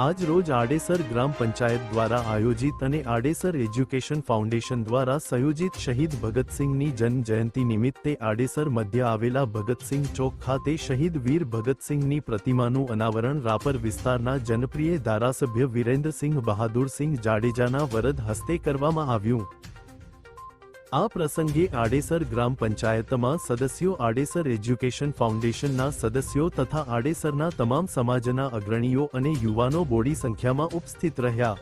આજ રોજ આડેસર ગ્રામ પંચાયત દ્વારા આયોજિત અને આડેસર એજ્યુકેશન ફાઉન્ડેશન દ્વારા સંયોજિત શહીદ ભગતસિંહની જન્મ જયંતિ નિમિત્તે આડેસર મધ્ય આવેલા ભગતસિંહ ચોક ખાતે શહીદ વીર ભગતસિંહની પ્રતિમાનું અનાવરણ રાપર વિસ્તારના જનપ્રિય ધારાસભ્ય વિરેન્દ્રસિંહ બહાદુરસિંહ જાડેજાના વરદ હસ્તે કરવામાં આવ્યું। આ પ્રસંગે આડેસર ગ્રામ પંચાયતમાં સદસ્યો, આડેસર એજ્યુકેશન ફાઉન્ડેશનના સદસ્યો તથા આડેસરના તમામ સમાજના અગ્રણીઓ અને યુવાનો બોડી સંખ્યામાં ઉપસ્થિત રહ્યા।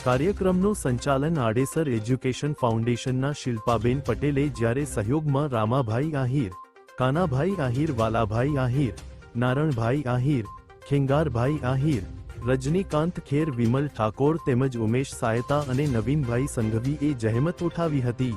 કાર્યક્રમનું સંચાલન આડેસર એજ્યુકેશન ફાઉન્ડેશનના શિલ્પાબેન પટેલે, જ્યારે સહયોગમાં રામાભાઈ આહિર, કાનાભાઈ આહિર, વાલાભાઈ આહિર, નારણભાઈ આહિર, ખેંગારભાઈ આહિર, રજનીકાંત ખેર, વિમલ ઠાકોર તેમજ ઉમેશ સાયતા અને નવીનભાઈ સંઘવીએ જહેમત ઉઠાવી હતી।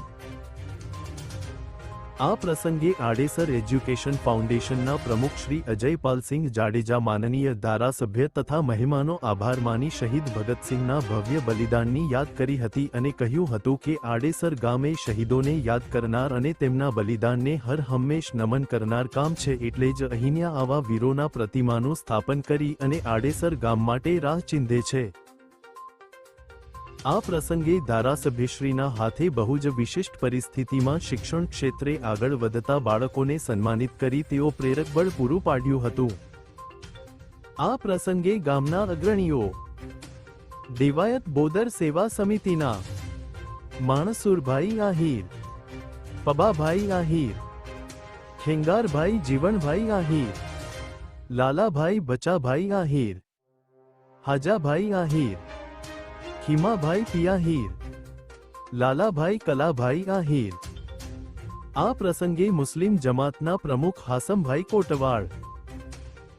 આ પ્રસંગે આડેસર એજ્યુકેશન ફાઉન્ડેશનના પ્રમુખ શ્રી અજયપાલસિંહ જાડેજા માનનીય ધારાસભ્ય તથા મહેમાનો આભાર માની શહીદ ભગતસિંહના ભવ્ય બલિદાનની યાદ કરી હતી અને કહ્યું હતું કે આડેસર ગામ એ શહીદોને યાદ કરનાર અને તેમના બલિદાનને હર હંમેશ નમન કરનાર ગામ છે, એટલે જ અહીંયા આવા વીરોના પ્રતિમાનું સ્થાપન કરી અને આડેસર ગામ માટે રાહ ચીંધે છે। આ પ્રસંગે ધારાસભ્યશ્રીના હાથે બહુ જ વિશિષ્ટ પરિસ્થિતિમાં શિક્ષણ ક્ષેત્રે આગળ વધતા બાળકોને સન્માનિત કરી તેઓ પ્રેરક બળ પૂરું પાડ્યું હતું। આ પ્રસંગે ગામના અગ્રણીઓ, દેવાયત બોદર સેવા સમિતિના માણસુરભાઈ આહિર, પબાભાઈ આહિર, ખેંગારભાઈ જીવણભાઈ આહિર, લાલાભાઈ બચાભાઈ આહિર, હાજાભાઈ આહિર, ખીમાભાઈ પિયાહીર, લાલાભાઈ કલાભાઈ આહિર। આ પ્રસંગે મુસ્લિમ જમાતના પ્રમુખ હાસમભાઈ કોટવાળ,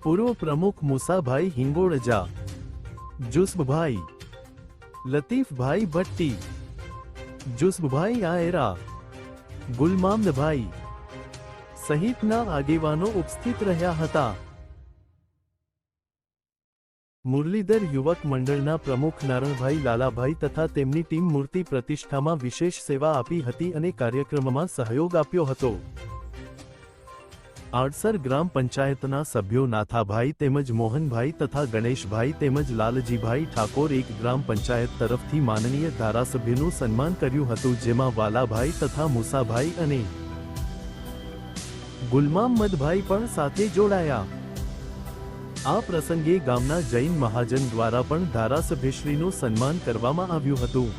પૂર્વ પ્રમુખ મુસાભાઈ હિંગોળજા, જુસ્બભાઈ, લતીફભાઈ ભટ્ટી, જુસ્બભાઈ આયરા, ગુલમામદભાઈ સહિતના આગેવાનો ઉપસ્થિત રહ્યા હતા। મુરલીધર યુવક મંડળના પ્રમુખ નારણભાઈ લાલાભાઈ તથા તેમની ટીમ મૂર્તિ પ્રતિષ્ઠામાં વિશેષ સેવા આપી હતી અને કાર્યક્રમમાં સહયોગ આપ્યો હતો। આડસર ગ્રામ પંચાયતના સભ્યો નાથાભાઈ તેમજ મોહનભાઈ તથા ગણેશભાઈ તેમજ લાલજીભાઈ ઠાકોર એક ગ્રામ પંચાયત તરફથી માનનીય ધારાસભ્યનું સન્માન કર્યું હતું, જેમાં વાલાભાઈ તથા મુસાભાઈ અને ગુલમામદભાઈ પણ સાથે જોડાયા। આ પ્રસંગે ગામના જૈન મહાજન દ્વારા પણ ધારાસભ્યશ્રીનું સન્માન કરવામાં આવ્યું હતું।